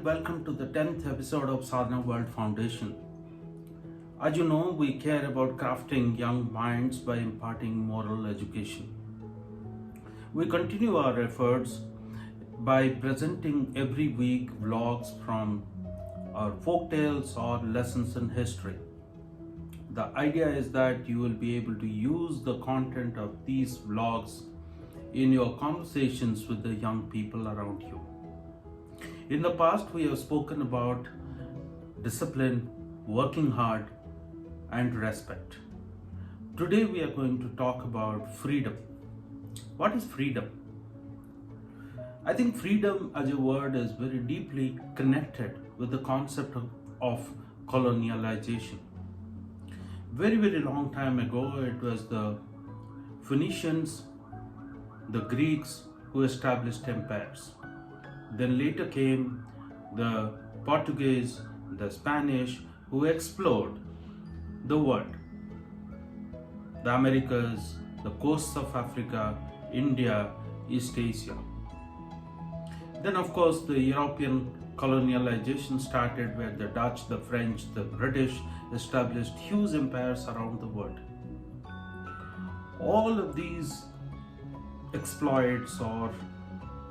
welcome to the 10th episode of Sadhana World Foundation. As you know, we care about crafting young minds by imparting moral education. We continue our efforts by presenting every week vlogs from our folktales or lessons in history. The idea is that you will be able to use the content of these vlogs in your conversations with the young people around you. In the past, we have spoken about discipline, working hard, and respect. Today, we are going to talk about freedom. What is freedom? I think freedom as a word is very deeply connected with the concept of colonialization. Very, very long time ago, it was the Phoenicians, the Greeks who established empires. Then later came the Portuguese, the Spanish who explored the world. The Americas, the coasts of Africa, India, East Asia. Then of course the European colonialization started where the Dutch, the French, the British established huge empires around the world. All of these exploits or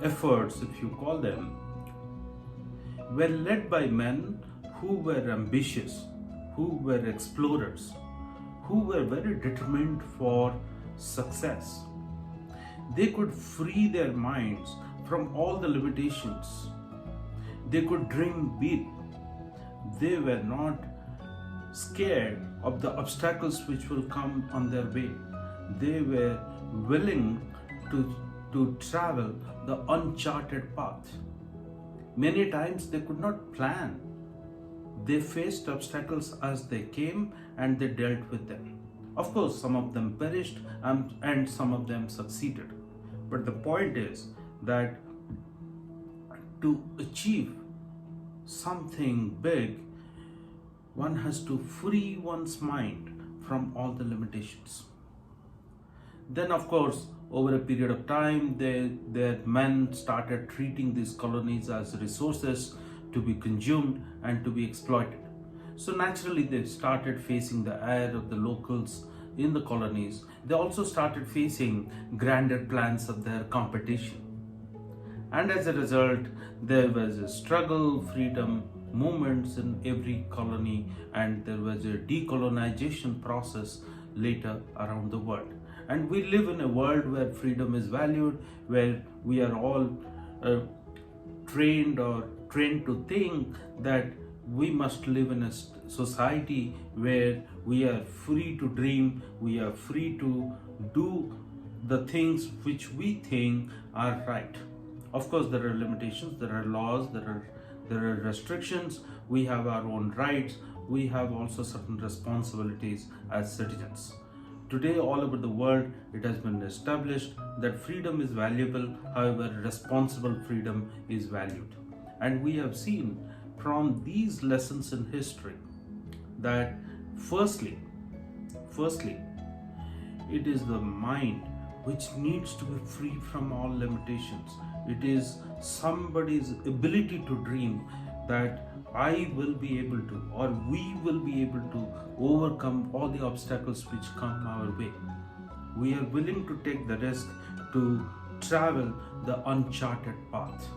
efforts, if you call them, were led by men who were ambitious, who were explorers, who were very determined for success. They could free their minds from all the limitations. They could dream big. They were not scared of the obstacles which will come on their way. They were willing to travel the uncharted path. Many times they could not plan. They faced obstacles as they came and they dealt with them. Of course, some of them perished and some of them succeeded. But the point is that to achieve something big, one has to free one's mind from all the limitations. Then, of course, over a period of time, their men started treating these colonies as resources to be consumed and to be exploited. So naturally, they started facing the ire of the locals in the colonies. They also started facing grander plans of their competition. And as a result, there was a struggle, freedom movements in every colony, and there was a decolonization process later around the world. And we live in a world where freedom is valued, where we are all trained to think that we must live in a society where we are free to dream, we are free to do the things which we think are right. Of course, there are limitations, there are laws, there are restrictions, we have our own rights, we have also certain responsibilities as citizens. Today, all over the world, it has been established that freedom is valuable, however, responsible freedom is valued. And we have seen from these lessons in history that firstly, it is the mind which needs to be free from all limitations. It is somebody's ability to dream that I will be able to, or we will be able to overcome all the obstacles which come our way. We are willing to take the risk to travel the uncharted path.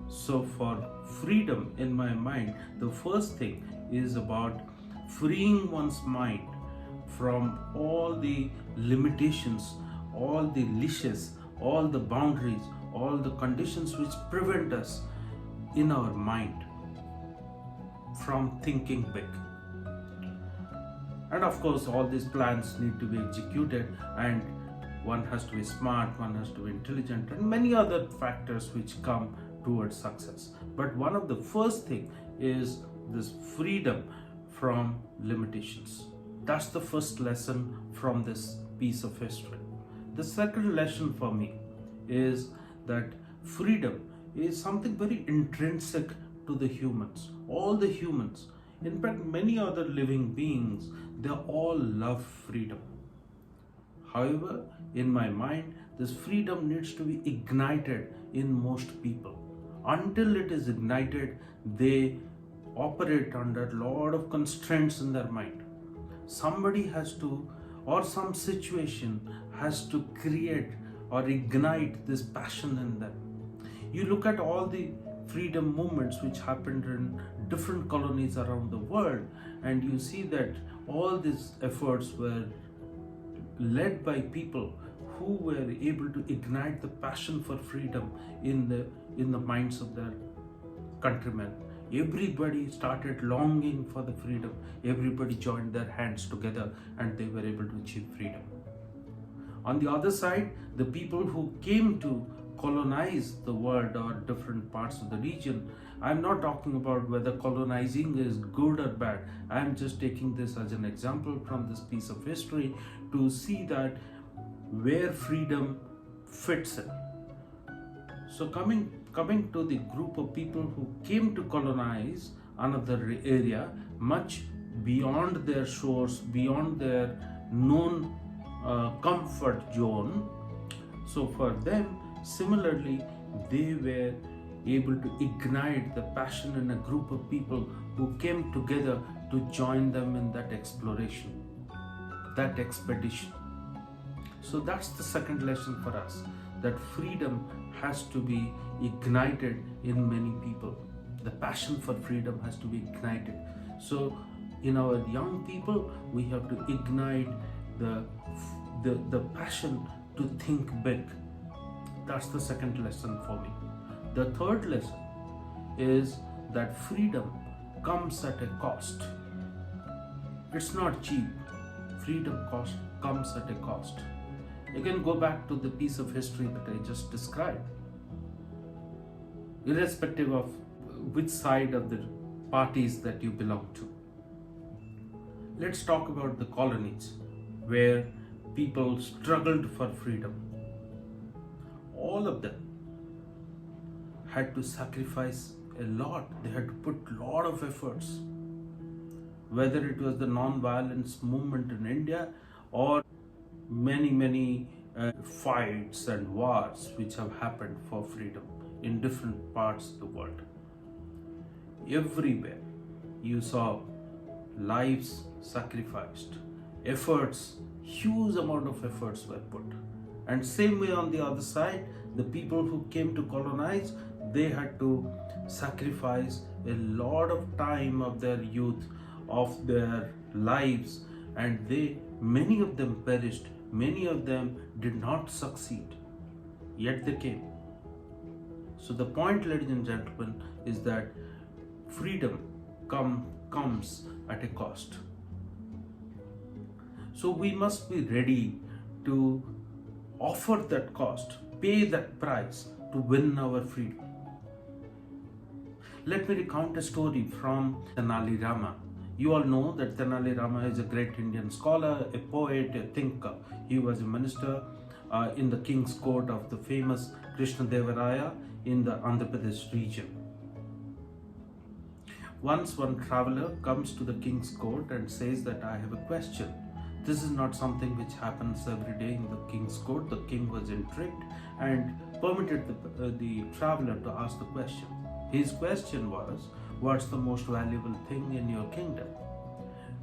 So for freedom in my mind, the first thing is about freeing one's mind from all the limitations, all the leashes, all the boundaries, all the conditions which prevent us in our mind from thinking big. And of course, all these plans need to be executed, and one has to be smart, one has to be intelligent, and many other factors which come towards success. But one of the first thing is this freedom from limitations. That's the first lesson from this piece of history. The second lesson for me is that freedom is something very intrinsic to the humans, all the humans. In fact, many other living beings, they all love freedom. However, in my mind, this freedom needs to be ignited in most people. Until it is ignited, they operate under a lot of constraints in their mind. Somebody has to, or some situation has to create or ignite this passion in them. You look at all the freedom movements which happened in different colonies around the world, and you see that all these efforts were led by people who were able to ignite the passion for freedom in the minds of their countrymen. Everybody started longing for the freedom. Everybody joined their hands together and they were able to achieve freedom. On the other side, the people who came to colonize the world or different parts of the region, I'm not talking about whether colonizing is good or bad. I'm just taking this as an example from this piece of history to see that where freedom fits in. So coming to the group of people who came to colonize another area much beyond their shores, beyond their known comfort zone. So for them, similarly, they were able to ignite the passion in a group of people who came together to join them in that exploration, that expedition. So that's the second lesson for us, that freedom has to be ignited in many people. The passion for freedom has to be ignited. So in our young people, we have to ignite the passion to think big. That's the second lesson for me. The third lesson is that freedom comes at a cost. It's not cheap. Freedom comes at a cost. Again, go back to the piece of history that I just described. Irrespective of which side of the parties that you belong to. Let's talk about the colonies where people struggled for freedom. All of them had to sacrifice a lot. They had to put a lot of efforts. Whether it was the non-violence movement in India or many fights and wars which have happened for freedom in different parts of the world. Everywhere you saw lives sacrificed, efforts, huge amount of efforts were put. And same way on the other side, the people who came to colonize, they had to sacrifice a lot of time of their youth, of their lives, and many of them perished. Many of them did not succeed, yet they came. So the point, ladies and gentlemen, is that freedom comes at a cost. So we must be ready to offer that cost, pay that price to win our freedom. Let me recount a story from Tenali Rama. You all know that Tenali Rama is a great Indian scholar, a poet, a thinker. He was a minister in the king's court of the famous Krishna Devaraya in the Andhra Pradesh region. Once one traveler comes to the king's court and says that I have a question. This is not something which happens every day in the king's court. The king was intrigued and permitted the traveler to ask the question. His question was, what's the most valuable thing in your kingdom?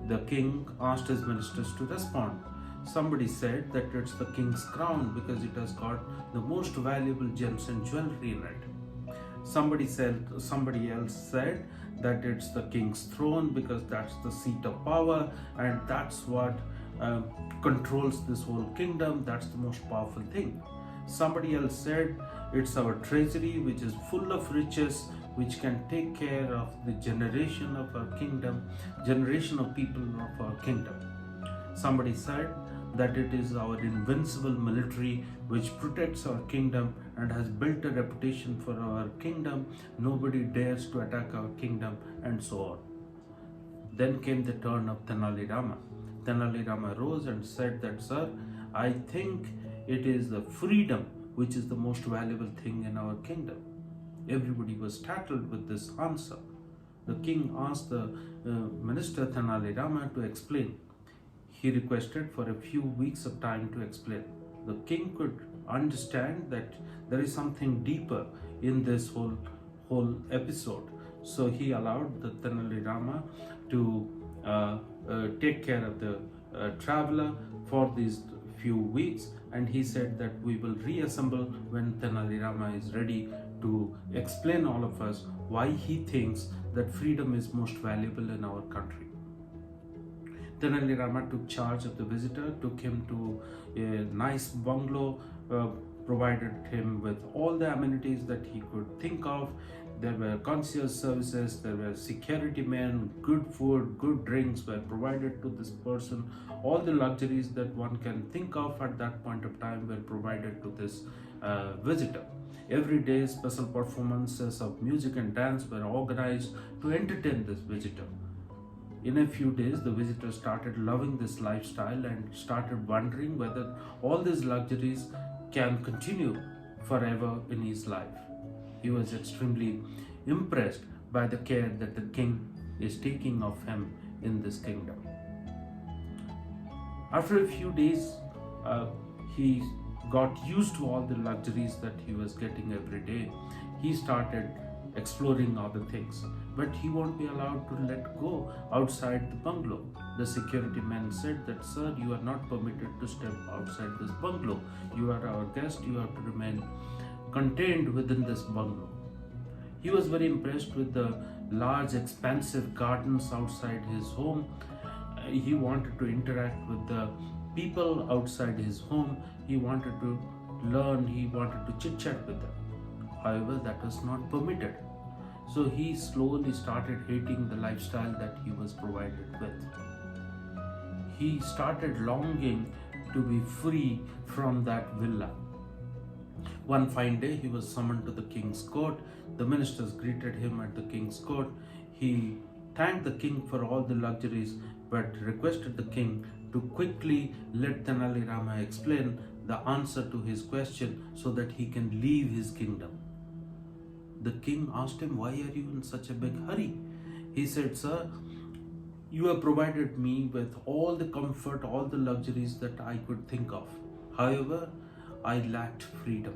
The king asked his ministers to respond. Somebody said that it's the king's crown because it has got the most valuable gems and jewelry in it. Somebody else said that it's the king's throne because that's the seat of power and that's what controls this whole kingdom. That's the most powerful thing. Somebody else said it's our treasury which is full of riches, which can take care of the generation of our kingdom, generation of people of our kingdom. Somebody said that it is our invincible military which protects our kingdom and has built a reputation for our kingdom. Nobody dares to attack our kingdom, and so on. Then came the turn of Tenali Rama. Tenali Rama rose and said that, sir, I think it is the freedom which is the most valuable thing in our kingdom. Everybody was startled with this answer. The king asked the minister Tenali Rama to explain. He requested for a few weeks of time to explain. The king could understand that there is something deeper in this whole episode. So he allowed the Tenali Rama to take care of the traveler for these few weeks, and he said that we will reassemble when Tenali Rama is ready to explain all of us why he thinks that freedom is most valuable in our country. Tenali Rama took charge of the visitor, took him to a nice bungalow, provided him with all the amenities that he could think of. There were concierge services, there were security men, good food, good drinks were provided to this person. All the luxuries that one can think of at that point of time were provided to this visitor. Every day, special performances of music and dance were organized to entertain this visitor. In a few days, the visitor started loving this lifestyle and started wondering whether all these luxuries can continue forever in his life. He was extremely impressed by the care that the king is taking of him in this kingdom. After a few days, he got used to all the luxuries that he was getting every day. He started exploring other things, but he won't be allowed to let go outside the bungalow. The security man said that, "Sir, you are not permitted to step outside this bungalow. You are our guest, you have to remain contained within this bungalow." He was very impressed with the large expansive gardens outside his home. He wanted to interact with the people outside his home. He wanted to learn, he wanted to chit chat with them. However, that was not permitted. So he slowly started hating the lifestyle that he was provided with. He started longing to be free from that villa. One fine day, he was summoned to the king's court. The ministers greeted him at the king's court. He thanked the king for all the luxuries, but requested the king to quickly let Tenali Rama explain the answer to his question so that he can leave his kingdom. The king asked him, "Why are you in such a big hurry?" He said, "Sir, you have provided me with all the comfort, all the luxuries that I could think of. However, I lacked freedom."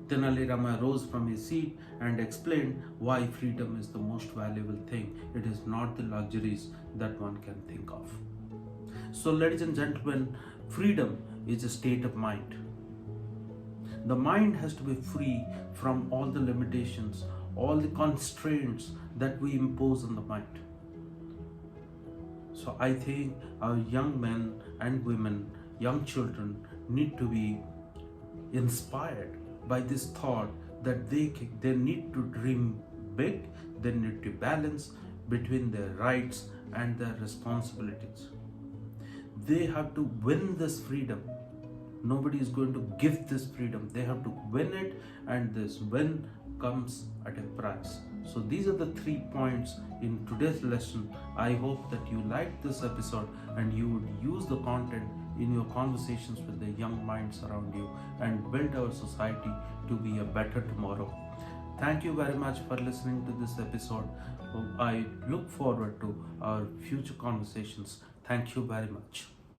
Tenali Rama rose from his seat and explained why freedom is the most valuable thing. It is not the luxuries that one can think of. So, ladies and gentlemen, freedom is a state of mind. The mind has to be free from all the limitations, all the constraints that we impose on the mind. So I think our young men and women, young children need to be inspired by this thought that they need to dream big, they need to balance between their rights and their responsibilities. They have to win this freedom. Nobody is going to give this freedom. They have to win it, and this win comes at a price. So these are the 3 points in today's lesson. I hope that you liked this episode and you would use the content in your conversations with the young minds around you and build our society to be a better tomorrow. Thank you very much for listening to this episode. I look forward to our future conversations. Thank you very much.